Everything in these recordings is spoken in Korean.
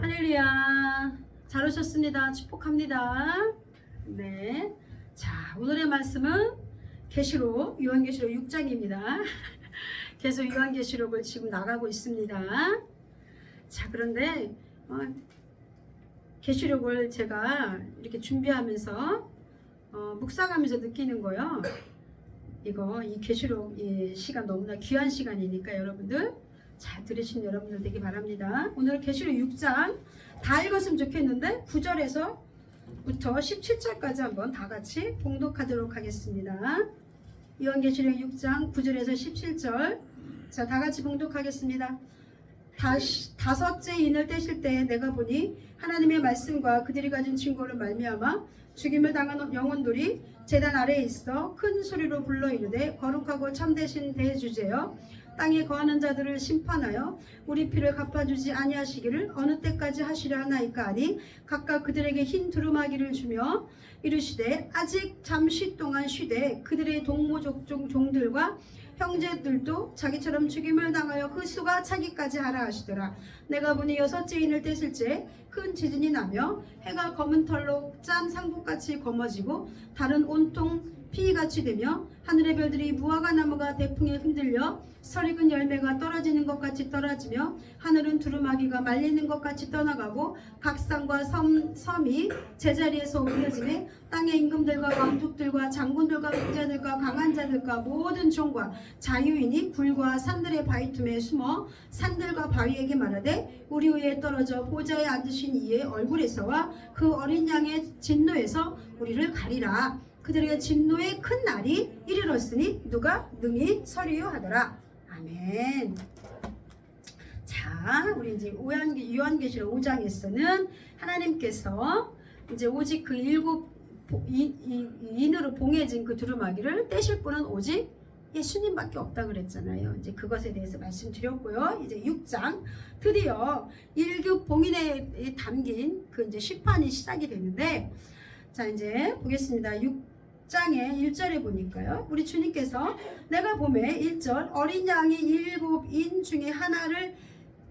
할렐루야. 잘 오셨습니다. 축복합니다. 네. 자, 오늘의 말씀은 계시록, 요한계시록 6장입니다. 계속 요한계시록을 지금 나가고 있습니다. 자, 그런데 계시록을 제가 이렇게 준비하면서 묵상하면서 느끼는 거요. 이 계시록 이 시간 너무나 귀한 시간이니까 여러분들 잘 들으신 여러분들 되기 바랍니다. 오늘 계시록 6장 다 읽었으면 좋겠는데 9절에서부터 17절까지 한번 다 같이 봉독하도록 하겠습니다. 요한계시록 6장 9절에서 17절, 자, 다 같이 봉독하겠습니다. 다섯째 인을 떼실 때 내가 보니 하나님의 말씀과 그들이 가진 증거를 말미암아 죽임을 당한 영혼들이 제단 아래에 있어 큰 소리로 불러 이르되 거룩하고 참되신 대주제여 땅에 거하는 자들을 심판하여 우리 피를 갚아주지 아니하시기를 어느 때까지 하시려 하나이까 하니 각각 그들에게 흰 두루마기를 주며 이르시되 아직 잠시 동안 쉬되 그들의 동무족종 종들과 형제들도 자기처럼 죽임을 당하여 그 수가 차기까지 하라 하시더라. 내가 보니 여섯째 인을 떼실째 큰 지진이 나며 해가 검은 털로 짠 상복같이 검어지고 달은 온통 피같이 되며 하늘의 별들이 무화과 나무가 대풍에 흔들려 설익은 열매가 떨어지는 것 같이 떨어지며 하늘은 두루마기가 말리는 것 같이 떠나가고 각 산과 섬이 제자리에서 옮겨지네 땅의 임금들과 왕족들과 장군들과 부자들과 강한 자들과 모든 종과 자유인이 불과 산들의 바위 틈에 숨어 산들과 바위에게 말하되 우리 위에 떨어져 보좌에 앉으신 이의 얼굴에서와 그 어린 양의 진노에서 우리를 가리라. 그들의 진노의 큰 날이 이르렀으니 누가 능히 서리요 하더라. 아멘. 자, 우리 이제 요한계시록 5장에서는 하나님께서 이제 오직 그 일곱 인으로 봉해진 그 두루마기를 떼실 분은 오직 예수님밖에 없다 그랬잖아요. 이제 그것에 대해서 말씀드렸고요. 이제 6장 드디어 일곱 봉인에 담긴 그 이제 심판이 시작이 되는데, 자, 이제 보겠습니다. 6장의 1절에 보니까요. 우리 주님께서 내가 봄에 1절 어린 양이 일곱 인 중에 하나를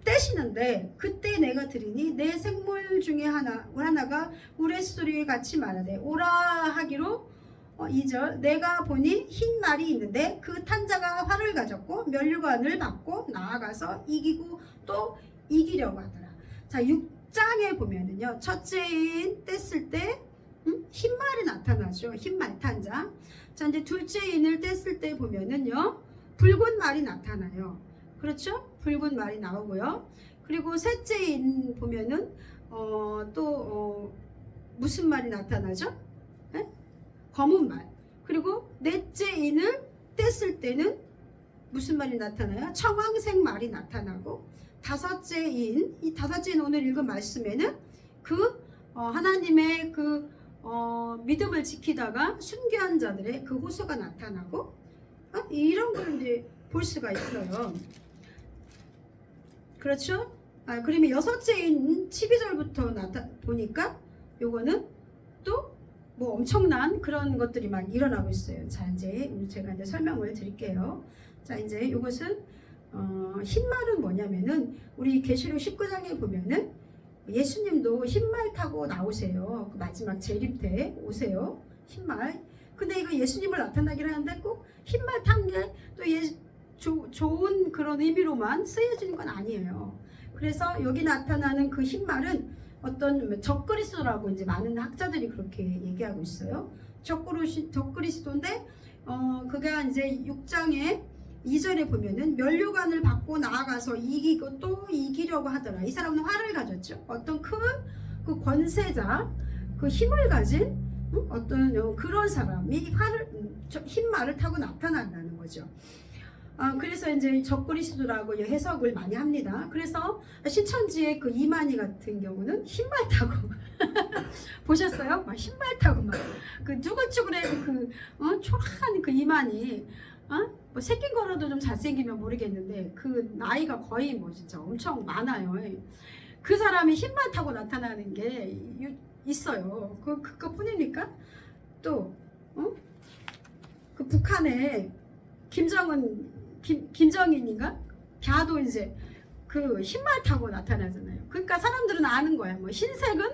떼시는데 그때 내가 들으니 내 생물 중에 하나가 우레소리에 같이 말하되 오라 하기로 2절 내가 보니 흰 말이 있는데 그 탄자가 활을 가졌고 면류관을 받고 나아가서 이기고 또 이기려고 하더라. 자, 6장에 보면은요. 첫째인 뗐을 때 흰말이 나타나죠. 흰말 탄자. 자, 이제 둘째 인을 뗐을 때 보면은요. 붉은 말이 나타나요. 그렇죠? 붉은 말이 나오고요. 그리고 셋째 인 보면은 무슨 말이 나타나죠? 네? 검은 말. 그리고 넷째 인을 뗐을 때는 무슨 말이 나타나요? 청황색 말이 나타나고 다섯째 인, 이 다섯째 인 오늘 읽은 말씀에는 하나님의 믿음을 지키다가 순교한 자들의 그 호수가 나타나고 이런 걸 이제 볼 수가 있어요. 그렇죠? 그러면 여섯째인 12절부터 보니까 요거는 또 뭐 엄청난 그런 것들이 막 일어나고 있어요. 자, 이제 제가 이제 설명을 드릴게요. 자, 이제 요것은 흰말은 뭐냐면은 우리 계시록 19장에 보면은 예수님도 흰말 타고 나오세요. 그 마지막 재림 때 오세요. 흰말. 근데 이거 예수님을 나타나긴 하는데 꼭 흰말 탄 게 또 좋은 그런 의미로만 쓰여지는 건 아니에요. 그래서 여기 나타나는 그 흰말은 어떤 적그리스도라고 이제 많은 학자들이 그렇게 얘기하고 있어요. 적그리스도인데 그가 이제 6장에 2절에 보면은 면류관을 받고 나아가서 이기고 또 이기려고 하더라. 이 사람은 활을 가졌죠. 어떤 큰 그 권세자, 그 힘을 가진 어떤 그런 사람이 흰 말을 타고 나타난다는 거죠. 그래서 이제 적그리스도라고 해석을 많이 합니다. 그래서 신천지의 그 이만희 같은 경우는 흰말 타고 보셨어요? 막 흰말 타고 막 그 누구쭈그레 초라한 그 이만희 뭐 생긴 거라도 좀 잘생기면 모르겠는데 그 나이가 거의 뭐 진짜 엄청 많아요. 그 사람이 흰말 타고 나타나는 게 있어요. 그것뿐입니까? 또 그 북한에 김정은인가? 걔도 이제 그 흰말 타고 나타나잖아요. 그러니까 사람들은 아는 거야. 뭐 흰색은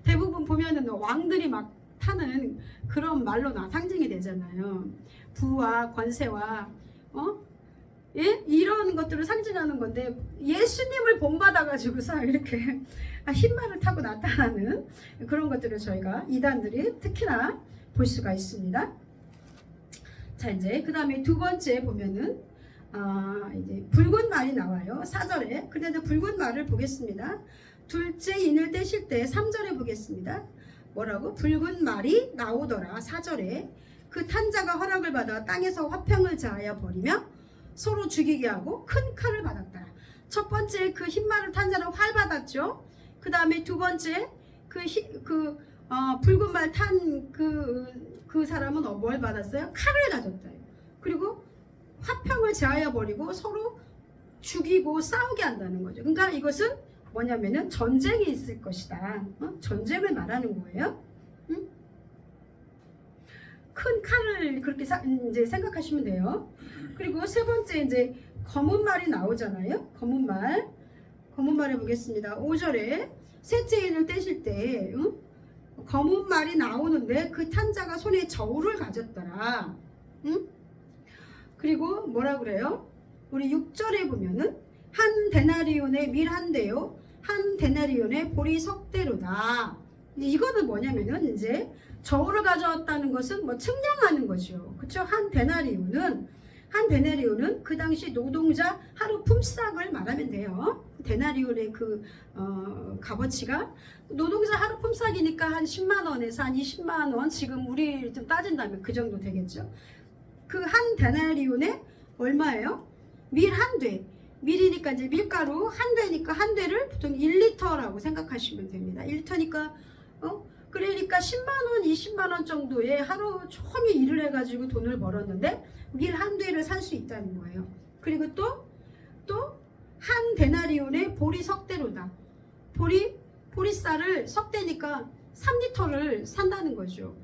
대부분 보면은 왕들이 막 타는 그런 말로 상징이 되잖아요. 부와 권세와 예? 이런 것들을 상징하는 건데 예수님을 본받아가지고서 이렇게 흰말을 타고 나타나는 그런 것들을 저희가 이단들이 특히나 볼 수가 있습니다. 자, 이제 그 다음에 두 번째 보면은 이제 붉은 말이 나와요. 4절에. 그런데 붉은 말을 보겠습니다. 둘째 인을 떼실 때 3절에 보겠습니다. 뭐라고? 붉은 말이 나오더라. 4절에. 그 탄자가 허락을 받아 땅에서 화평을 자하여 버리며 서로 죽이게 하고 큰 칼을 받았더라. 첫 번째 그 흰말을 탄 자는 활 받았죠. 그 다음에 두 번째 붉은 말 탄 그 사람은 뭘 받았어요? 칼을 가졌다. 그리고 화평을 제하여 버리고 서로 죽이고 싸우게 한다는 거죠. 그러니까 이것은 뭐냐면은 전쟁이 있을 것이다. 전쟁을 말하는 거예요. 응? 큰 칼을 그렇게 이제 생각하시면 돼요. 그리고 세 번째 이제 검은 말이 나오잖아요. 검은 말해 보겠습니다. 5절에 셋째 인을 떼실 때 검은 말이 나오는데 그 탄자가 손에 저울을 가졌더라. 응? 그리고 뭐라 그래요? 우리 6절에 보면은 한 데나리온의 밀 한 대요, 한 데나리온의 보리 석대로다. 이거는 뭐냐면은 이제 저울을 가져왔다는 것은 뭐 측량하는 거죠. 그렇죠? 한 데나리온은 그 당시 노동자 하루 품삯을 말하면 돼요. 데나리온의 그 값어치가 노동자 하루 품삯이니까 한 10만 원에서 한 20만 원, 지금 우리 좀 따진다면 그 정도 되겠죠. 그 한 데나리온에 얼마예요? 밀 한 대. 밀이니까 이제 밀가루 한 대니까 한 대를 보통 1리터라고 생각하시면 됩니다. 1리터니까 그러니까 10만 원, 20만 원 정도의 하루 종일 일을 해가지고 돈을 벌었는데 밀 한 대를 살 수 있다는 거예요. 그리고 또 한 데나리온의 보리 석대로다. 보리쌀을 석대니까 3리터를 산다는 거죠.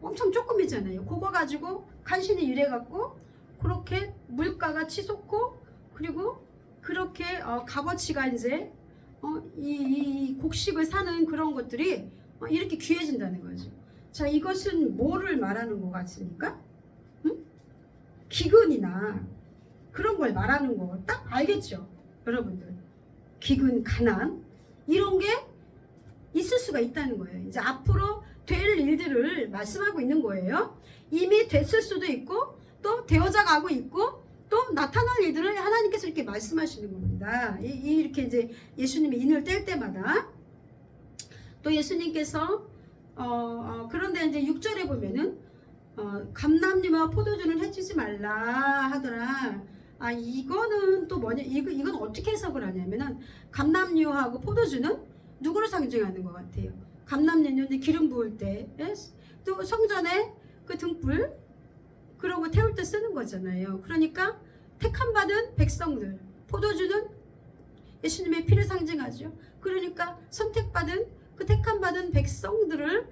엄청 조금이잖아요. 그거 가지고 간신히 일해갖고 그렇게 물가가 치솟고 그리고 그렇게 값어치가 이제 이 곡식을 사는 그런 것들이 이렇게 귀해진다는 거죠. 자, 이것은 뭐를 말하는 것 같습니까? 응? 기근이나 그런 걸 말하는 거 딱 알겠죠? 여러분들. 기근, 가난 이런 게 있을 수가 있다는 거예요. 이제 앞으로 될 일들을 말씀하고 있는 거예요. 이미 됐을 수도 있고 또 되어져 가고 있고 또 나타날 일들을 하나님께서 이렇게 말씀하시는 겁니다. 이렇게 이제 예수님이 인을 뗄 때마다 또 예수님께서 그런데 이제 6절에 보면은 감람류와 포도주는 해치지 말라 하더라. 이거는 또 뭐냐? 이건 어떻게 해석을 하냐면은 감람류하고 포도주는 누구를 상징하는 것 같아요? 감람류는 기름 부을 때, 또 성전에 그 등불 그런 거 태울 때 쓰는 거잖아요. 그러니까 택함 받은 백성들, 포도주는 예수님의 피를 상징하죠. 그러니까 선택받은 그 택함 받은 백성들은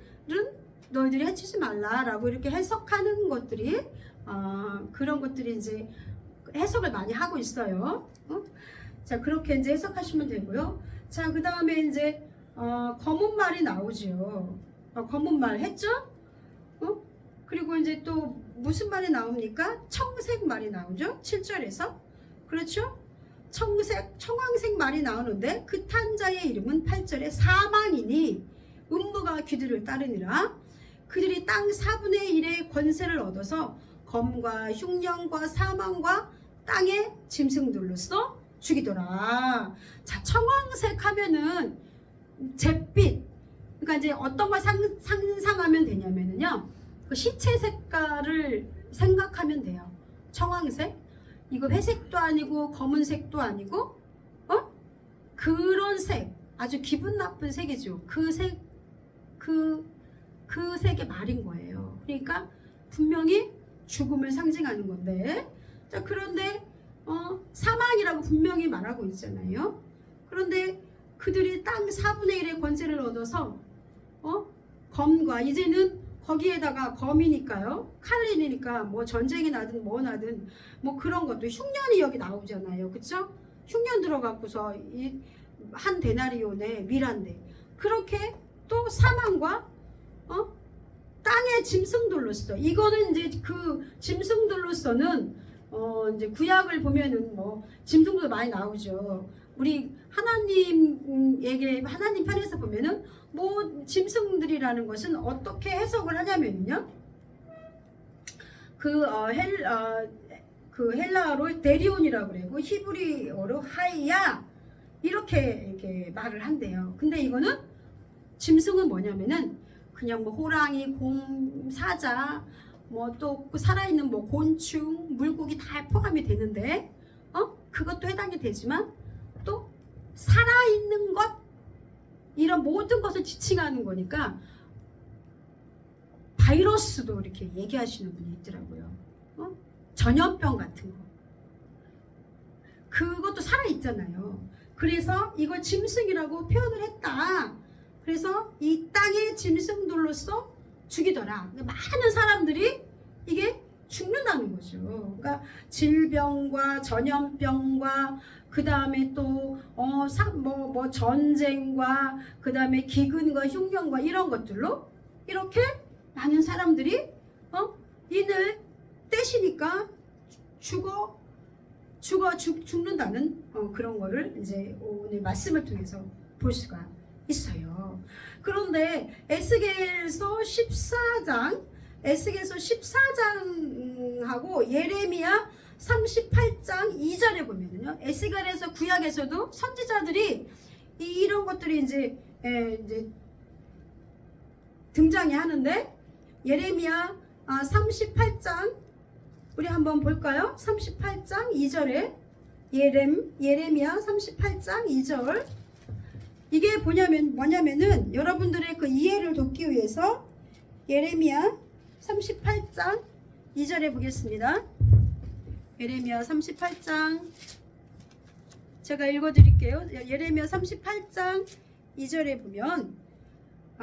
너희들이 해치지 말라라고 이렇게 해석하는 것들이 그런 것들이 이제 해석을 많이 하고 있어요. 자, 그렇게 이제 해석하시면 되고요. 자, 그 다음에 이제 검은 말이 나오죠. 검은 말 했죠? 그리고 이제 또 무슨 말이 나옵니까? 청색 말이 나오죠. 7절에서. 그렇죠? 청황색 말이 나오는데 그 탄자의 이름은 8절에 사망이니 음부가 귀들을 따르니라. 그들이 땅 4분의 1의 권세를 얻어서 검과 흉령과 사망과 땅의 짐승들로서 죽이더라. 자, 청황색 하면은 잿빛. 그러니까 이제 어떤 걸 상상하면 되냐면요. 그 시체 색깔을 생각하면 돼요. 청황색. 이거 회색도 아니고 검은색도 아니고 그런 색. 아주 기분 나쁜 색이죠. 그 색의 말인 거예요. 그러니까 분명히 죽음을 상징하는 건데, 자, 그런데 사망이라고 분명히 말하고 있잖아요. 그런데 그들이 땅 4분의 1의 권세를 얻어서 검과 이제는 거기에다가 검이니까요. 칼이니까 뭐 전쟁이 나든 뭐 나든 뭐 그런 것도 흉년이 여기 나오잖아요. 그쵸? 흉년 들어갖고서 한 데나리온에 밀한데 그렇게 또 사망과 땅의 짐승들로서 이거는 이제 그 짐승들로서는 이제 구약을 보면은 뭐 짐승도 많이 나오죠. 우리 하나님에게 하나님 편에서 보면은 뭐 짐승들이라는 것은 어떻게 해석을 하냐면요. 그 헬라어로 데리온이라고 그러고 히브리어로 하이야 이렇게 말을 한대요. 근데 이거는 짐승은 뭐냐면은 그냥 뭐 호랑이, 곰, 사자, 뭐 또 살아있는 뭐 곤충, 물고기 다 포함이 되는데, 그것도 해당이 되지만 또 살아있는 것 이런 모든 것을 지칭하는 거니까 바이러스도 이렇게 얘기하시는 분이 있더라고요. 전염병 같은 거. 그것도 살아있잖아요. 그래서 이걸 짐승이라고 표현을 했다. 그래서 이 땅의 짐승들로서 죽이더라. 많은 사람들이 이게 죽는다는 거죠. 그러니까 질병과 전염병과 그 다음에 또 전쟁과 그 다음에 기근과 흉년과 이런 것들로 이렇게 많은 사람들이 인을 떼시니까 죽는다는 그런 거를 이제 오늘 말씀을 통해서 볼 수가 있어요. 그런데 에스겔서 14장하고 예레미야 38장 2절에 보면은요. 에스겔에서 구약에서도 선지자들이 이런 것들이 이제 등장이 하는데 예레미야 38장 우리 한번 볼까요? 38장 2절에 예레미야 38장 2절 이게 뭐냐면은 여러분들의 그 이해를 돕기 위해서 예레미야 38장 2절에 보겠습니다. 예레미야 38장 제가 읽어드릴게요. 예레미야 38장 2절에 보면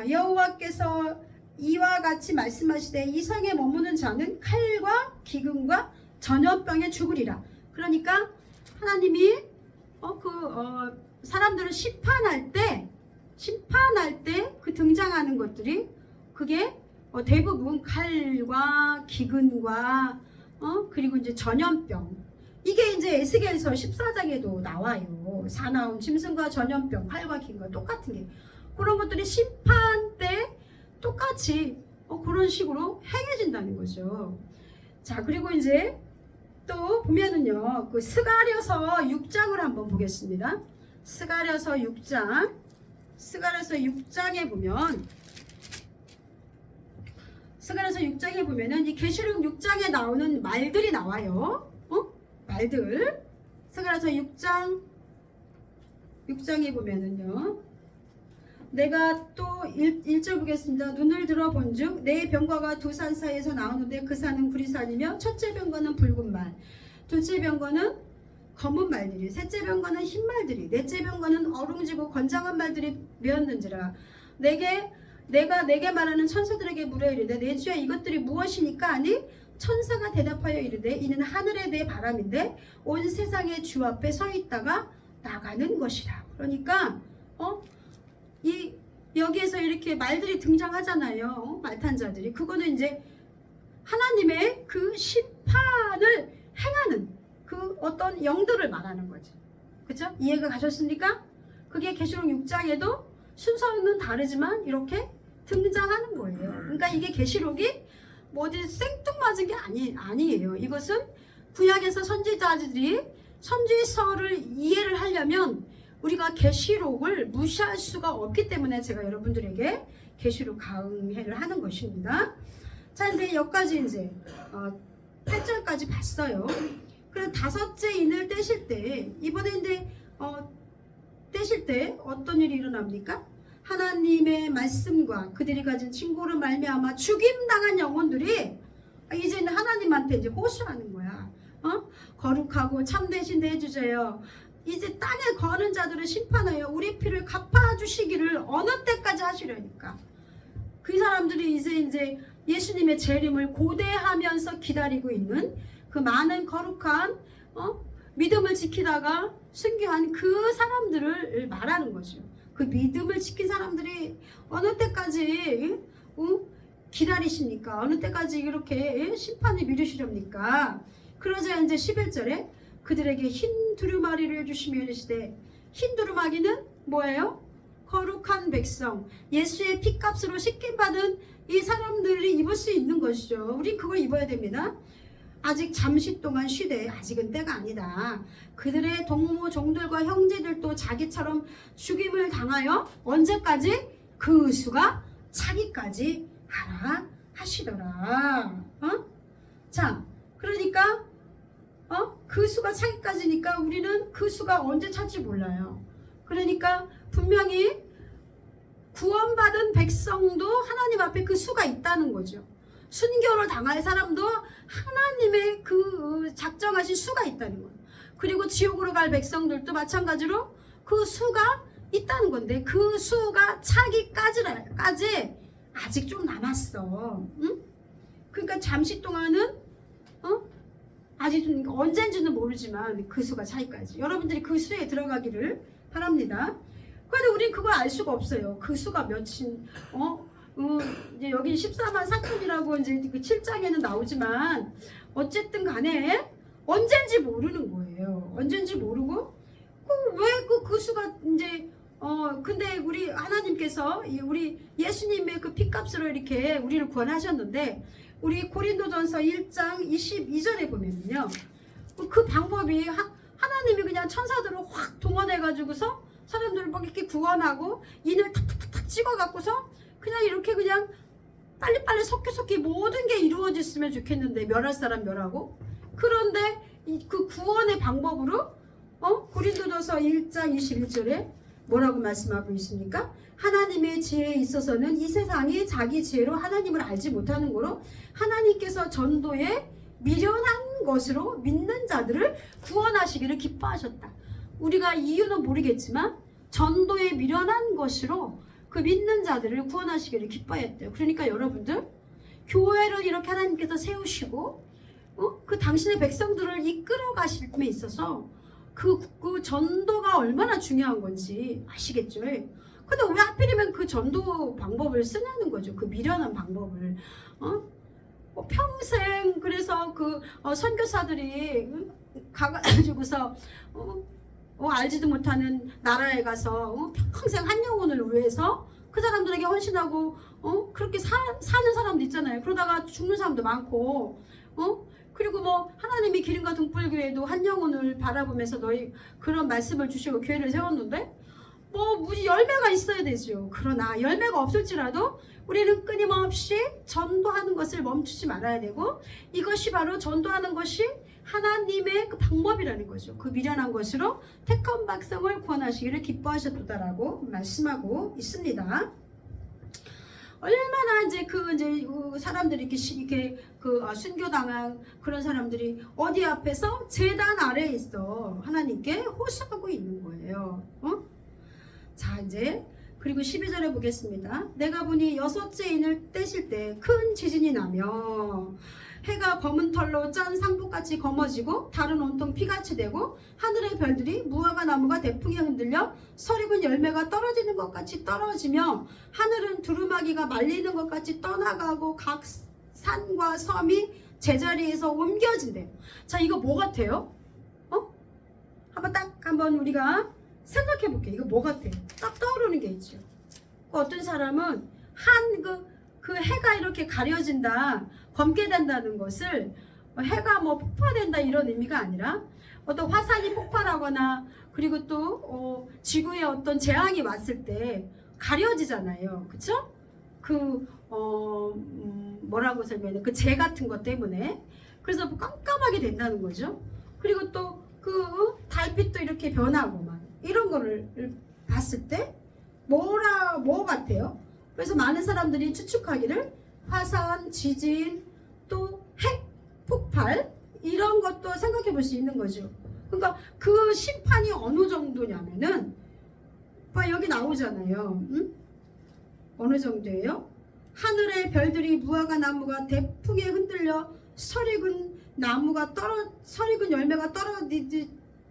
여호와께서 이와 같이 말씀하시되 이 성에 머무는 자는 칼과 기근과 전염병에 죽으리라. 그러니까 하나님이 사람들을 심판할 때 그 등장하는 것들이 그게 대부분 칼과 기근과 그리고 이제 전염병 이게 이제 에스겔서 14장에도 나와요. 사나운 짐승과 전염병 칼과 기근과 똑같은 게 그런 것들이 심판 때 똑같이 그런 식으로 행해진다는 거죠. 자 그리고 이제 또 보면은요 그 스가랴서 6장을 한번 보겠습니다. 스가랴서 6장에 보면 스가랴서 6장에 보면은 이 계시록 6장에 나오는 말들이 나와요. 말들. 스가랴서 6장에 보면은요. 내가 또 1절 보겠습니다. 눈을 들어본즉 내 병과가 두 산 사이에서 나오는데 그 산은 구리산이며 첫째 병과는 붉은 말, 둘째 병과는 검은 말들이, 셋째 병과는 흰 말들이, 넷째 병과는 어룽지고 건장한 말들이 메었는지라. 내가 내게 말하는 천사들에게 물어 이르되 내 주야 이것들이 무엇이니까 하니 천사가 대답하여 이르되 이는 하늘의 내 바람인데 온 세상의 주 앞에 서 있다가 나가는 것이라. 그러니까 여기에서 이렇게 말들이 등장하잖아요. 말탄자들이. 그거는 이제 하나님의 그 심판을 행하는 그 어떤 영들을 말하는 거죠. 그렇죠? 이해가 가셨습니까? 그게 계시록 6장에도 순서는 다르지만 이렇게 등장하는 거예요. 그러니까 이게 계시록이 뭐 어디 생뚱맞은 게 아니에요. 이것은 구약에서 선지자들이 선지서를 이해를 하려면 우리가 계시록을 무시할 수가 없기 때문에 제가 여러분들에게 계시록 강해를 하는 것입니다. 자, 이제 여기까지 이제 8절까지 봤어요. 그럼 다섯째 인을 떼실 때 이번에 이제 떼실 때 어떤 일이 일어납니까? 하나님의 말씀과 그들이 가진 친구로 말미암아 죽임당한 영혼들이 이제는 하나님한테 이제 호소하는 거야. 거룩하고 참되신 대주제여, 이제 땅에 거는 자들을 심판하여 우리 피를 갚아주시기를 어느 때까지 하시려니까. 그 사람들이 이제 예수님의 재림을 고대하면서 기다리고 있는 그 많은 거룩한 믿음을 지키다가 순교한 그 사람들을 말하는 거죠. 그 믿음을 지킨 사람들이 어느 때까지 기다리십니까? 어느 때까지 이렇게 심판을 미루시렵니까? 그러자 이제 11절에 그들에게 흰 두루마리를 주시며 이르시되, 흰 두루마리는 뭐예요? 거룩한 백성, 예수의 피값으로 씻김받은 이 사람들이 입을 수 있는 것이죠. 우리 그걸 입어야 됩니다. 아직 잠시 동안 쉬되 아직은 때가 아니다. 그들의 동무 종들과 형제들도 자기처럼 죽임을 당하여 언제까지? 그 수가 차기까지 하라 하시더라. 자, 그러니까 그 수가 차기까지니까 우리는 그 수가 언제 찰지 몰라요. 그러니까 분명히 구원받은 백성도 하나님 앞에 그 수가 있다는 거죠. 순교를 당할 사람도 하나님의 그 작정하신 수가 있다는 거예요. 그리고 지옥으로 갈 백성들도 마찬가지로 그 수가 있다는 건데, 그 수가 차기까지 아직 좀 남았어. 응? 그러니까 잠시 동안은 아직 좀 언젠지는 모르지만 그 수가 차기까지 여러분들이 그 수에 들어가기를 바랍니다. 그런데 우린 그걸 알 수가 없어요. 그 수가 몇인 이제 여기 14만 4천이라고 이제 그 7장에는 나오지만 어쨌든 간에 언젠지 모르는 거예요. 언젠지 모르고 왜 그 수가 이제 근데 우리 하나님께서 우리 예수님의 그 피값으로 이렇게 우리를 구원하셨는데, 우리 고린도전서 1장 22절에 보면요, 그 방법이 하나님이 그냥 천사들을 확 동원해 가지고서 사람들을 막 이렇게 구원하고 인을 탁탁탁 찍어 갖고서 그냥 이렇게 그냥 빨리빨리 속히 모든 게 이루어졌으면 좋겠는데, 멸할 사람 멸하고. 그런데 그 구원의 방법으로 고린도전서 1장 21절에 뭐라고 말씀하고 있습니까? 하나님의 지혜에 있어서는 이 세상이 자기 지혜로 하나님을 알지 못하는 거로 하나님께서 전도에 미련한 것으로 믿는 자들을 구원하시기를 기뻐하셨다. 우리가 이유는 모르겠지만 전도에 미련한 것으로 그 믿는 자들을 구원하시기를 기뻐했대요. 그러니까 여러분들, 교회를 이렇게 하나님께서 세우시고 그 당신의 백성들을 이끌어 가심에 있어서 그 전도가 얼마나 중요한 건지 아시겠죠? 근데 왜 하필이면 그 전도 방법을 쓰냐는 거죠. 그 미련한 방법을. 평생 그래서 그 선교사들이 가가지고서 알지도 못하는 나라에 가서 평생 한 영혼을 위해서 그 사람들에게 헌신하고 그렇게 사는 사람도 있잖아요. 그러다가 죽는 사람도 많고 그리고 뭐 하나님이 기름과 등불교회도 한 영혼을 바라보면서 너희 그런 말씀을 주시고 교회를 세웠는데 뭐 무지 열매가 있어야 되죠. 그러나 열매가 없을지라도 우리는 끊임없이 전도하는 것을 멈추지 말아야 되고, 이것이 바로 전도하는 것이 하나님의 그 방법이라는 거죠. 그 미련한 것으로 택한 백성을 구원하시기를 기뻐하셨다라고 말씀하고 있습니다. 얼마나 이제 그 사람들이 이렇게 순교당한 그런 사람들이 어디 앞에서 제단 아래에 있어 하나님께 호소하고 있는 거예요. 자, 이제 그리고 12절에 보겠습니다. 내가 보니 여섯째 인을 떼실 때 큰 지진이 나며 해가 검은 털로 짠 상복같이 검어지고 달은 온통 피같이 되고 하늘의 별들이 무화과 나무가 대풍에 흔들려 설익은 열매가 떨어지는 것 같이 떨어지며 하늘은 두루마기가 말리는 것 같이 떠나가고 각 산과 섬이 제자리에서 옮겨진대요. 자, 이거 뭐 같아요? 한번 우리가 생각해 볼게요. 이거 뭐 같아요? 딱 떠오르는 게 있죠. 어떤 사람은 그 해가 이렇게 가려진다, 검게 된다는 것을 해가 뭐 폭파된다 이런 의미가 아니라 어떤 화산이 폭발하거나 그리고 또 지구에 어떤 재앙이 왔을 때 가려지잖아요. 그쵸? 뭐라고 설명해? 그 재 같은 것 때문에. 그래서 깜깜하게 된다는 거죠. 그리고 또 그 달빛도 이렇게 변하고 막 이런 거를 봤을 때 뭐 같아요? 그래서 많은 사람들이 추측하기를 화산, 지진, 또 핵 폭발 이런 것도 생각해 볼 수 있는 거죠. 그러니까 그 심판이 어느 정도냐면은 여기 나오잖아요. 어느 정도예요? 하늘의 별들이 무화과 나무가 대풍에 흔들려 설익은 열매가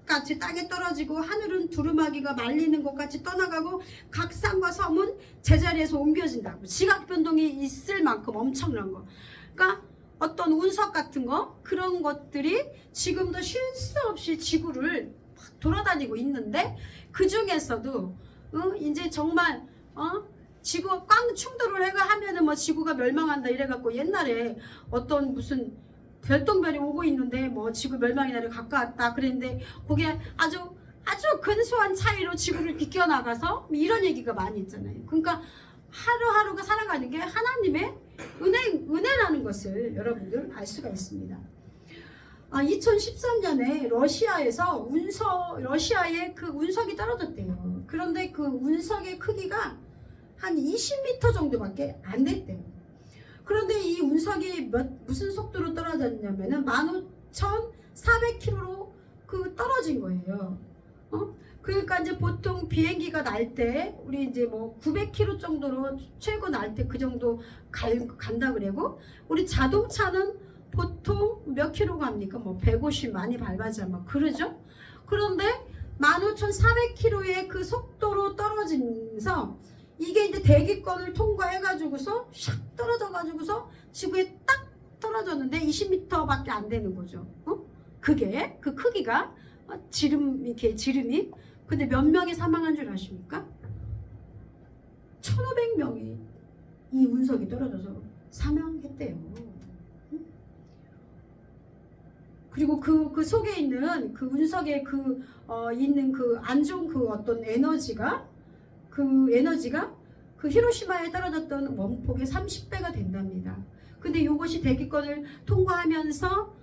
같이 땅에 떨어지고 하늘은 두루마기가 말리는 것 같이 떠나가고 각 산과 섬은 제자리에서 옮겨진다고. 지각 변동이 있을 만큼 엄청난 거. 그러니까 어떤 운석 같은 거, 그런 것들이 지금도 쉴 새 없이 지구를 돌아다니고 있는데, 그 중에서도 이제 정말 지구가 꽝 충돌을 해가 하면은 뭐 지구가 멸망한다 이래갖고, 옛날에 어떤 무슨 별똥별이 오고 있는데 뭐 지구 멸망의 날이 가까웠다 그랬는데, 그게 아주 근소한 차이로 지구를 비껴나가서 이런 얘기가 많이 있잖아요. 그러니까 하루하루가 살아가는 게 하나님의 은혜라는 것을 여러분들 알 수가 있습니다. 2013년에 러시아에서 러시아에 그 운석이 떨어졌대요. 그런데 그 운석의 크기가 한 20m 정도밖에 안 됐대요. 그런데 이 운석이 무슨 속도로 떨어졌냐면은 15,400km로 떨어진 거예요. 그러니까 이제 보통 비행기가 날 때 우리 이제 뭐 900km 정도로 최고 날 때 그 정도 간다 그래고, 우리 자동차는 보통 몇 킬로 갑니까? 뭐 150 많이 밟아야 막 그러죠. 그런데 15,400km의 그 속도로 떨어지면서 이게 이제 대기권을 통과해가지고서 샥 떨어져가지고서 지구에 딱 떨어졌는데 20m밖에 안 되는 거죠. 그게 그 크기가 지름이. 근데 몇 명이 사망한 줄 아십니까? 1,500명이 이 운석이 떨어져서 사망했대요. 그리고 그 속에 있는 그 운석에 있는 그 안 좋은 그 어떤 에너지가 그 히로시마에 떨어졌던 원폭의 30배가 된답니다. 근데 이것이 대기권을 통과하면서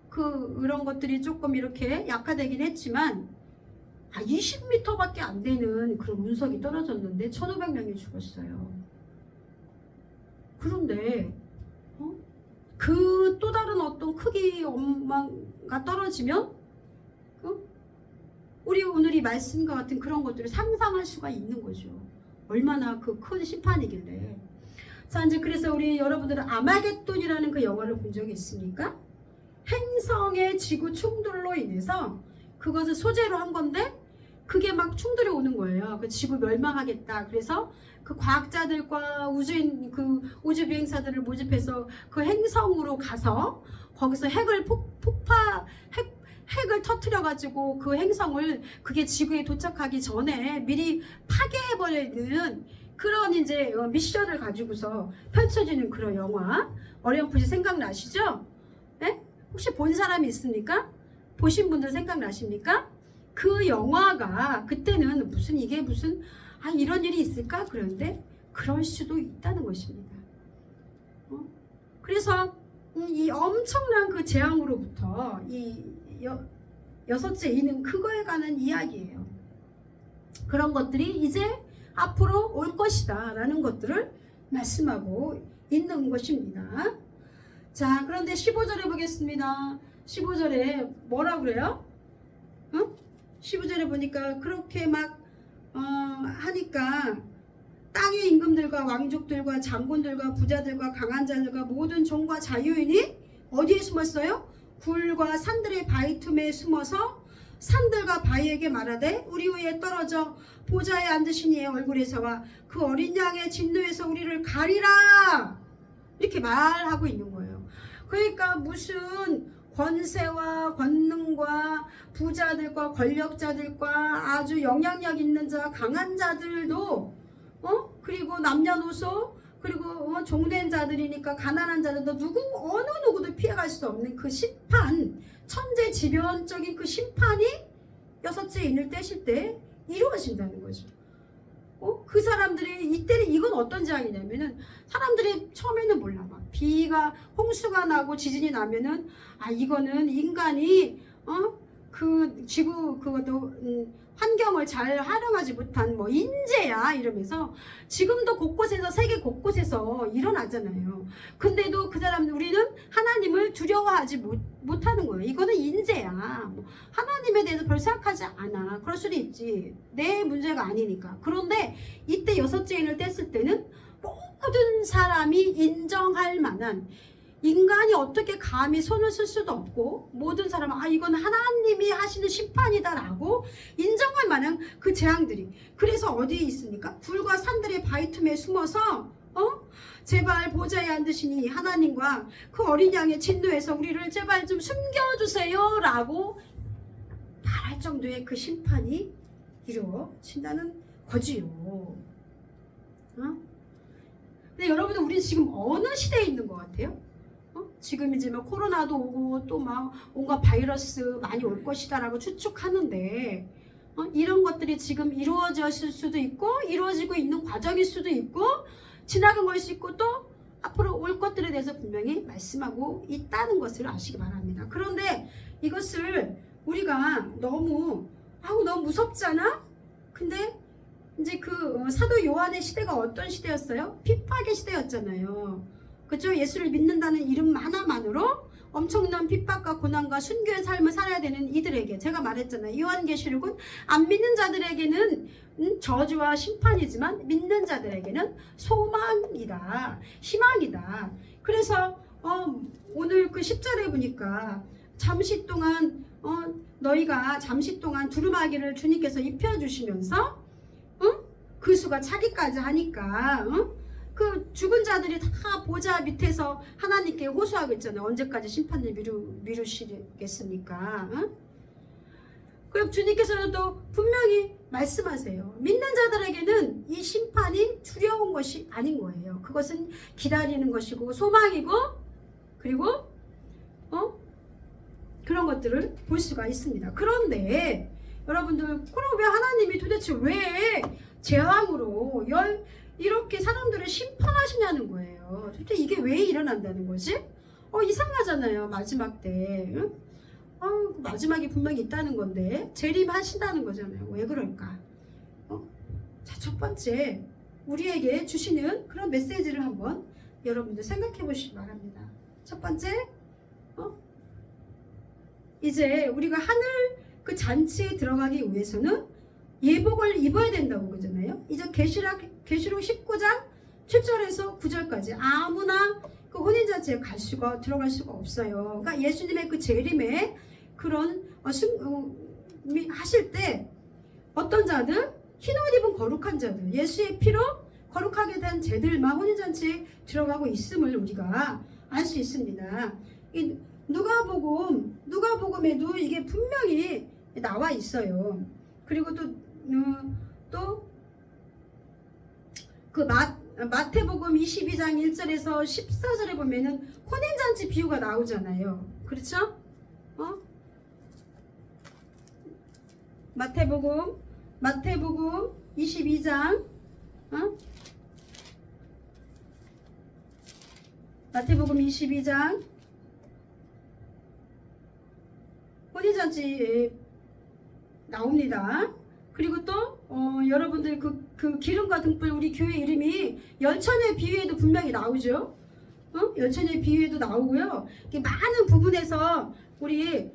그런 것들이 조금 이렇게 약화되긴 했지만 20m밖에 안 되는 그런 운석이 떨어졌는데 1,500명이 죽었어요. 그런데 그 또 다른 어떤 크기 엄마가 떨어지면 우리 오늘 이 말씀과 같은 그런 것들을 상상할 수가 있는 거죠. 얼마나 그 큰 심판이길래. 자, 이제 그래서 우리 여러분들은 아마겟돈이라는 그 영화를 본 적이 있습니까? 행성의 지구 충돌로 인해서 그것을 소재로 한 건데, 그게 막 충돌이 오는 거예요. 그 지구 멸망하겠다. 그래서 그 과학자들과 우주 비행사들을 모집해서 그 행성으로 가서 거기서 핵을 터트려 가지고 그 행성을, 그게 지구에 도착하기 전에 미리 파괴해버리는 그런 이제 미션을 가지고서 펼쳐지는 그런 영화, 어렴풋이 생각나시죠? 네? 혹시 본 사람이 있습니까? 보신 분들 생각나십니까? 그 영화가 그때는 이게 무슨 이런 일이 있을까? 그런데 그럴 수도 있다는 것입니다. 그래서 이 엄청난 그 재앙으로부터 이 여섯째 이는 그거에 관한 이야기예요. 그런 것들이 이제 앞으로 올 것이다 라는 것들을 말씀하고 있는 것입니다. 자, 그런데 15절에 보겠습니다. 15절에 뭐라 그래요? 15절에 보니까 그렇게 막 하니까 땅의 임금들과 왕족들과 장군들과 부자들과 강한 자들과 모든 종과 자유인이 어디에 숨었어요? 굴과 산들의 바위 틈에 숨어서 산들과 바위에게 말하되 우리 위에 떨어져 보좌에 앉으신 이의 얼굴에서와 그 어린 양의 진노에서 우리를 가리라, 이렇게 말하고 있는 거예요. 그러니까 무슨 권세와 권능과 부자들과 권력자들과 아주 영향력 있는 자, 강한 자들도 그리고 남녀노소, 그리고 종된 자들이니까 가난한 자들도 어느 누구도 피해갈 수 없는 그 심판, 천재지변적인 그 심판이 여섯째 인을 떼실 때 이루어진다는 거죠. 그 사람들이 이때는 이건 어떤 재앙이냐면은, 사람들이 처음에는 몰라. 막 비가 홍수가 나고 지진이 나면은 이거는 인간이 그 지구 그것도 환경을 잘 활용하지 못한 뭐 인재야 이러면서 지금도 곳곳에서, 세계 곳곳에서 일어나잖아요. 근데도 그 사람, 우리는 하나님을 두려워하지 못하는 거예요. 이거는 인재야. 뭐 하나님에 대해서 별 생각하지 않아. 그럴 수도 있지. 내 문제가 아니니까. 그런데 이때 여섯째 인을 뗐을 때는 모든 사람이 인정할 만한, 인간이 어떻게 감히 손을 쓸 수도 없고 모든 사람은 이건 하나님이 하시는 심판이다라고 인정할 만한 그 재앙들이 그래서 어디에 있습니까? 굴과 산들의 바위 틈에 숨어서 제발 보좌에 앉으시니 하나님과 그 어린 양의 진노에서 우리를 제발 좀 숨겨주세요 라고 말할 정도의 그 심판이 이루어진다는 거지요. 근데 여러분들 우리 지금 어느 시대에 있는 것 같아요? 지금 이제 막 코로나도 오고 또 막 온갖 바이러스 많이 올 것이다라고 추측하는데 이런 것들이 지금 이루어졌을 수도 있고 이루어지고 있는 과정일 수도 있고 지나간 걸 수 있고 또 앞으로 올 것들에 대해서 분명히 말씀하고 있다는 것을 아시기 바랍니다. 그런데 이것을 우리가 너무 무섭잖아? 근데 이제 그 사도 요한의 시대가 어떤 시대였어요? 핍박의 시대였잖아요. 그죠? 예수를 믿는다는 이름 하나만으로 엄청난 핍박과 고난과 순교의 삶을 살아야 되는 이들에게 제가 말했잖아요. 요한계시록은 안 믿는 자들에게는 저주와 심판이지만 믿는 자들에게는 소망이다. 희망이다. 그래서 오늘 그 10절에 보니까 잠시 동안 너희가 잠시 동안 두루마기를 주님께서 입혀주시면서 그 수가 차기까지 하니까 그 죽은 자들이 다 보좌 밑에서 하나님께 호소하고 있잖아요. 언제까지 심판을 미루시겠습니까? 그리고 주님께서는 또 분명히 말씀하세요. 믿는 자들에게는 이 심판이 두려운 것이 아닌 거예요. 그것은 기다리는 것이고 소망이고 그리고 그런 것들을 볼 수가 있습니다. 그런데 여러분들 그럼 왜 하나님이 도대체 왜 재앙으로 이렇게 사람들을 심판하시냐는 거예요. 도대체 이게 왜 일어난다는 거지? 이상하잖아요. 마지막 때. 마지막이 분명히 있다는 건데 재림하신다는 거잖아요. 왜 그럴까? 자, 첫 번째 우리에게 주시는 그런 메시지를 한번 여러분들 생각해 보시기 바랍니다. 첫 번째 이제 우리가 하늘 그 잔치에 들어가기 위해서는 예복을 입어야 된다고 그러잖아요. 이제 계시록 19장 7절에서 9절까지 아무나 그 혼인잔치에 들어갈 수가 없어요. 그러니까 예수님의 그 재림에 그런 하실 때 어떤 자들 흰옷 입은 거룩한 자들 예수의 피로 거룩하게 된 제들만 혼인잔치에 들어가고 있음을 우리가 알 수 있습니다. 이 누가복음에도 이게 분명히 나와 있어요. 그리고 또 그 마태복음 22장 1절에서 14절에 보면은 혼인잔치 비유가 나오잖아요. 그렇죠? 마태복음 22장 마태복음 22장 혼인잔치 나옵니다. 그리고 또 여러분들 그 기름과 등불 우리 교회 이름이 열천의 비유에도 분명히 나오죠. 열천의 비유에도 나오고요. 많은 부분에서 우리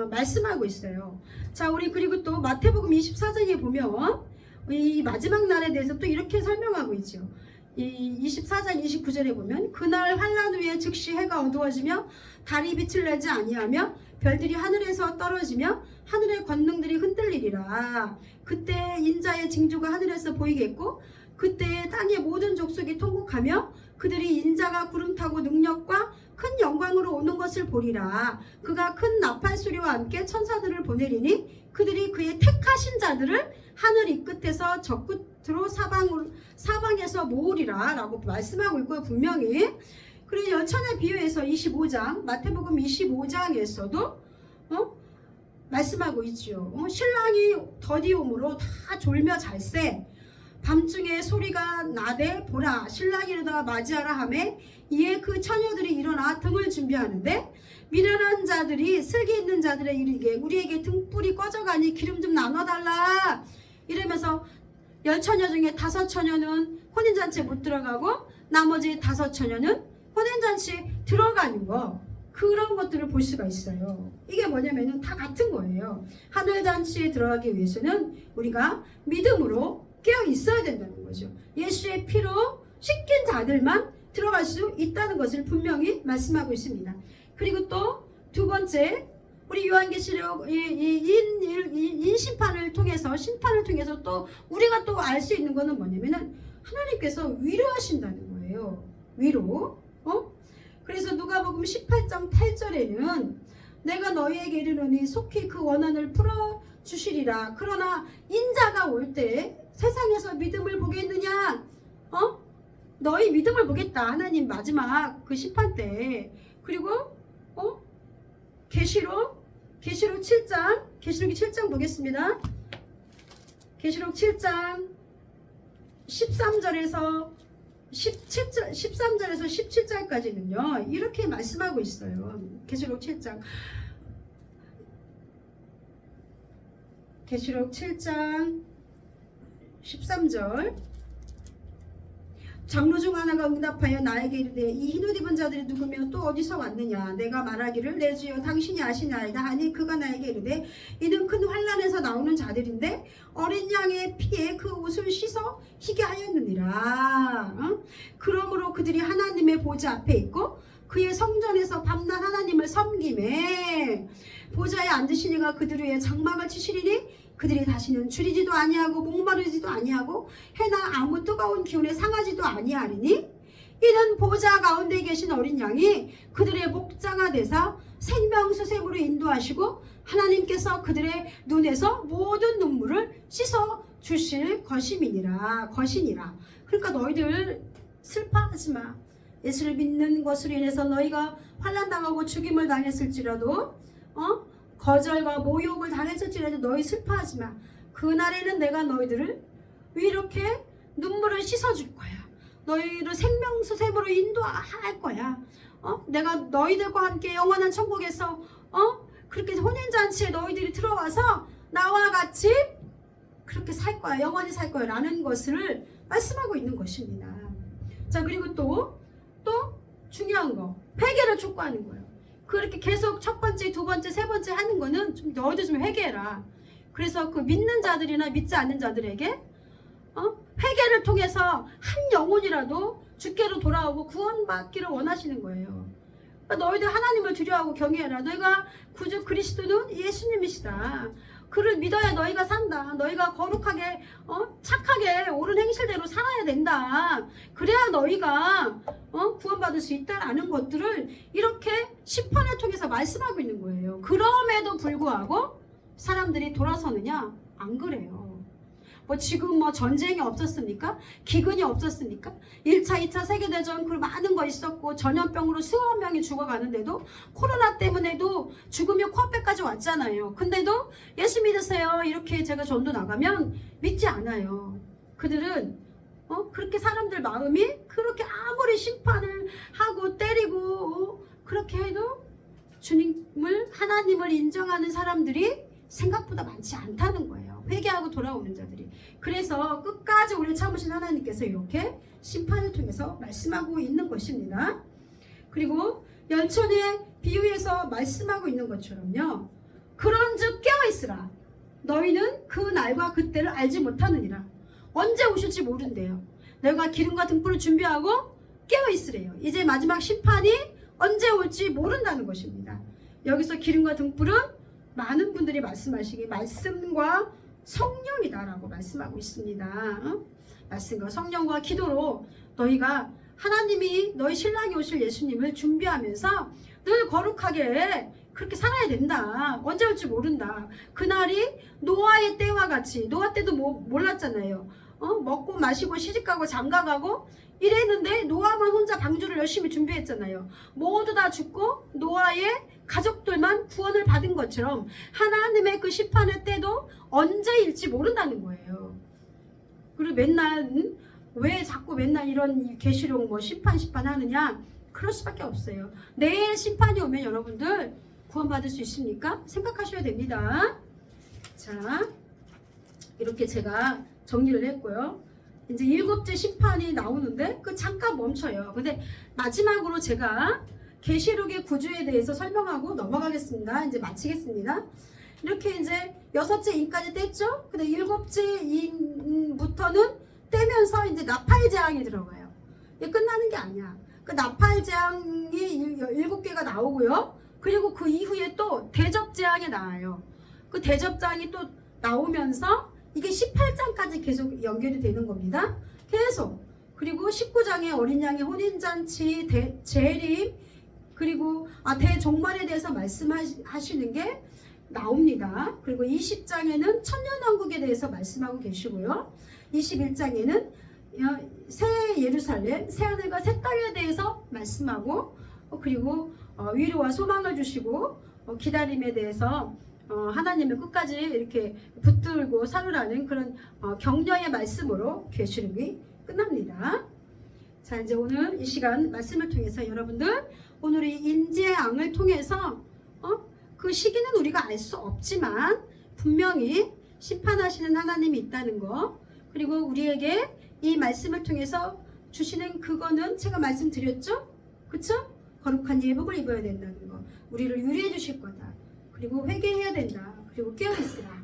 말씀하고 있어요. 자, 우리 그리고 또 마태복음 24장에 보면 이 마지막 날에 대해서 또 이렇게 설명하고 있죠. 이 24장 29절에 보면 그날 환란 후에 즉시 해가 어두워지며 달이 빛을 내지 아니하며 별들이 하늘에서 떨어지며 하늘의 권능들이 흔들리리라. 그때 인자의 징조가 하늘에서 보이겠고 그때 땅의 모든 족속이 통곡하며 그들이 인자가 구름 타고 능력과 큰 영광으로 오는 것을 보리라. 그가 큰 나팔 소리와 함께 천사들을 보내리니 그들이 그의 택하신 자들을 하늘 이 끝에서 저 끝으로 사방에서 모으리라 라고 말씀하고 있고요. 분명히. 그리고 열천의 비유에서 25장 마태복음 25장에서도 말씀하고 있죠. 신랑이 더디옴으로 다 졸며 잘세 밤중에 소리가 나되 보라 신랑이 이르다 맞이하라 하매 이에 그 처녀들이 일어나 등을 준비하는데 미련한 자들이 슬기 있는 자들의 이르기에 우리에게 등불이 꺼져가니 기름 좀 나눠달라 이러면서 10처녀 중에 5처녀는 혼인잔치에 못 들어가고 나머지 5처녀는 혼인잔치에 들어가는 거 그런 것들을 볼 수가 있어요. 이게 뭐냐면은 다 같은 거예요. 하늘잔치에 들어가기 위해서는 우리가 믿음으로 깨어 있어야 된다는 거죠. 예수의 피로 씻긴 자들만 들어갈 수 있다는 것을 분명히 말씀하고 있습니다. 그리고 또 두 번째, 우리 요한계시록 인심판을 통해서, 심판을 통해서 또 우리가 또 알 수 있는 것은 뭐냐면은 하나님께서 위로하신다는 거예요. 위로. 그래서 누가복음 18장 8절에는 내가 너희에게 이르노니 속히 그 원한을 풀어 주시리라. 그러나 인자가 올 때 세상에서 믿음을 보겠느냐? 너희 믿음을 보겠다. 하나님 마지막 그 심판 때. 그리고 계시록 7장, 계시록이 7장 보겠습니다. 계시록 7장 13절에서 17절까지는요 이렇게 말씀하고 있어요. 계시록 7장 13절 장로 중 하나가 응답하여 나에게 이르되 이 흰옷 입은 자들이 누구며 또 어디서 왔느냐. 내가 말하기를 내 주여 당신이 아시나이다 하니 그가 나에게 이르되 이는 큰 환난에서 나오는 자들인데 어린 양의 피에 그 옷을 씻어 희게 하였느니라. 그러므로 그들이 하나님의 보좌 앞에 있고 그의 성전에서 밤낮 하나님을 섬기매 보좌에 앉으신 이가 그들 위에 장막을 치시리니 그들이 다시는 줄이지도 아니하고 목마르지도 아니하고 해나 아무 뜨거운 기운에 상하지도 아니하리니 이는 보좌 가운데 계신 어린 양이 그들의 목자가 되사 생명수샘으로 인도하시고 하나님께서 그들의 눈에서 모든 눈물을 씻어 주실 것이니라. 그러니까 너희들 슬퍼하지 마. 예수를 믿는 것으로 인해서 너희가 환난당하고 죽임을 당했을지라도 거절과 모욕을 당했을지라도 너희 슬퍼하지 마. 그날에는 내가 너희들을 이렇게 눈물을 씻어줄 거야. 너희를 생명수샘으로 인도할 거야. 내가 너희들과 함께 영원한 천국에서 그렇게 혼인잔치에 너희들이 들어와서 나와 같이 그렇게 살 거야. 영원히 살 거야 라는 것을 말씀하고 있는 것입니다. 자, 그리고 또 중요한 거, 회개를 촉구하는 거예요. 그렇게 계속 첫 번째, 두 번째, 세 번째 하는 거는 좀 너희들 좀 회개해라. 그래서 그 믿는 자들이나 믿지 않는 자들에게 회개를 통해서 한 영혼이라도 주께로 돌아오고 구원받기를 원하시는 거예요. 그러니까 너희들 하나님을 두려워하고 경외해라. 너희가 구주 그리스도는 예수님이시다. 그를 믿어야 너희가 산다. 너희가 거룩하게 착하게 옳은 행실대로 살아야 된다. 그래야 너희가 구원받을 수 있다라는 것들을 이렇게 심판을 통해서 말씀하고 있는 거예요. 그럼에도 불구하고 사람들이 돌아서느냐? 안 그래요. 지금 전쟁이 없었습니까? 기근이 없었습니까? 1차, 2차 세계대전 그 많은 거 있었고 전염병으로 수억 명이 죽어가는데도 코로나 때문에도 죽으며 코앞에까지 왔잖아요. 근데도 예수 믿으세요 이렇게 제가 전도 나가면 믿지 않아요. 그들은 그렇게 사람들 마음이 그렇게 아무리 심판을 하고 때리고 그렇게 해도 주님을 하나님을 인정하는 사람들이 생각보다 많지 않다는 거예요. 회개하고 돌아오는 자들이. 그래서 끝까지 우리 참으신 하나님께서 이렇게 심판을 통해서 말씀하고 있는 것입니다. 그리고 연천의 비유에서 말씀하고 있는 것처럼요. 그런즉 깨어있으라. 너희는 그 날과 그때를 알지 못하느니라. 언제 오실지 모른대요. 내가 기름과 등불을 준비하고 깨어있으래요. 이제 마지막 심판이 언제 올지 모른다는 것입니다. 여기서 기름과 등불은 많은 분들이 말씀하시기 말씀과 성령이다라고 말씀하고 있습니다. 말씀과 성령과 기도로 너희가 하나님이 너희 신랑이 오실 예수님을 준비하면서 늘 거룩하게 그렇게 살아야 된다. 언제 올지 모른다. 그날이 노아의 때와 같이, 노아 때도 몰랐잖아요. 먹고 마시고 시집가고 장가가고 이랬는데 노아만 혼자 방주를 열심히 준비했잖아요. 모두 다 죽고 노아의 가족들만 구원을 받은 것처럼 하나님의 그 심판의 때도 언제일지 모른다는 거예요. 그리고 맨날 왜 자꾸 맨날 이런 계시록 심판 하느냐? 그럴 수밖에 없어요. 내일 심판이 오면 여러분들 구원받을 수 있습니까? 생각하셔야 됩니다. 자, 이렇게 제가 정리를 했고요. 이제 7째 심판이 나오는데 잠깐 멈춰요. 근데 마지막으로 제가 계시록의 구주에 대해서 설명하고 넘어가겠습니다. 이제 마치겠습니다. 이렇게 이제 6째 인까지 뗐죠? 근데 7째 인부터는 떼면서 이제 나팔 재앙이 들어가요. 이게 끝나는 게 아니야. 그 나팔재앙이 7개가 나오고요. 그리고 그 이후에 또 대접재앙이 나와요. 그 대접재앙이 또 나오면서 이게 18장까지 계속 연결이 되는 겁니다. 계속. 그리고 19장에 어린 양의 혼인잔치, 재림, 그리고 대종말에 대해서 말씀하시는 게 나옵니다. 그리고 20장에는 천년왕국에 대해서 말씀하고 계시고요. 21장에는 새 예루살렘, 새 하늘과 새 땅에 대해서 말씀하고, 그리고 위로와 소망을 주시고, 기다림에 대해서 하나님을 끝까지 이렇게 붙들고 살으라는 그런 격려의 말씀으로 계시록이 끝납니다. 자, 이제 오늘 이 시간 말씀을 통해서 여러분들, 오늘 이 인재앙을 통해서 그 시기는 우리가 알 수 없지만 분명히 심판하시는 하나님이 있다는 거, 그리고 우리에게 이 말씀을 통해서 주시는 그거는 제가 말씀드렸죠? 그쵸? 거룩한 예복을 입어야 된다는 거, 우리를 유리해 주실 거다, 그리고 회개해야 된다, 그리고 깨어있으라.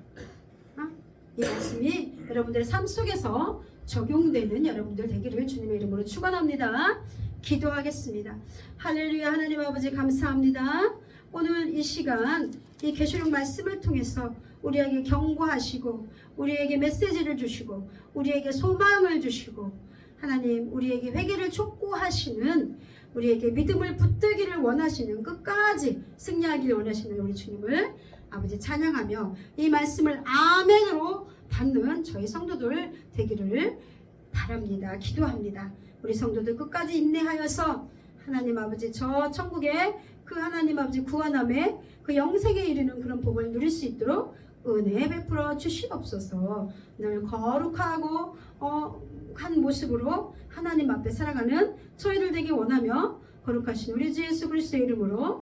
이 말씀이 여러분들의 삶 속에서 적용되는 여러분들 되기를 주님의 이름으로 축원합니다. 기도하겠습니다. 할렐루야. 하나님 아버지 감사합니다. 오늘 이 시간 이 계시록 말씀을 통해서 우리에게 경고하시고, 우리에게 메시지를 주시고, 우리에게 소망을 주시고, 하나님 우리에게 회개를 촉구하시는, 우리에게 믿음을 붙들기를 원하시는, 끝까지 승리하기를 원하시는 우리 주님을 아버지 찬양하며 이 말씀을 아멘으로 받는 저희 성도들 되기를 바랍니다. 기도합니다. 우리 성도들 끝까지 인내하여서 하나님 아버지 저 천국에 그 하나님 아버지 구원함에 그 영생에 이르는 그런 복을 누릴 수 있도록 은혜 베풀어 주시옵소서. 늘 거룩하고 한 모습으로 하나님 앞에 살아가는 저희들 되기 원하며 거룩하신 우리 주 예수 그리스도의 이름으로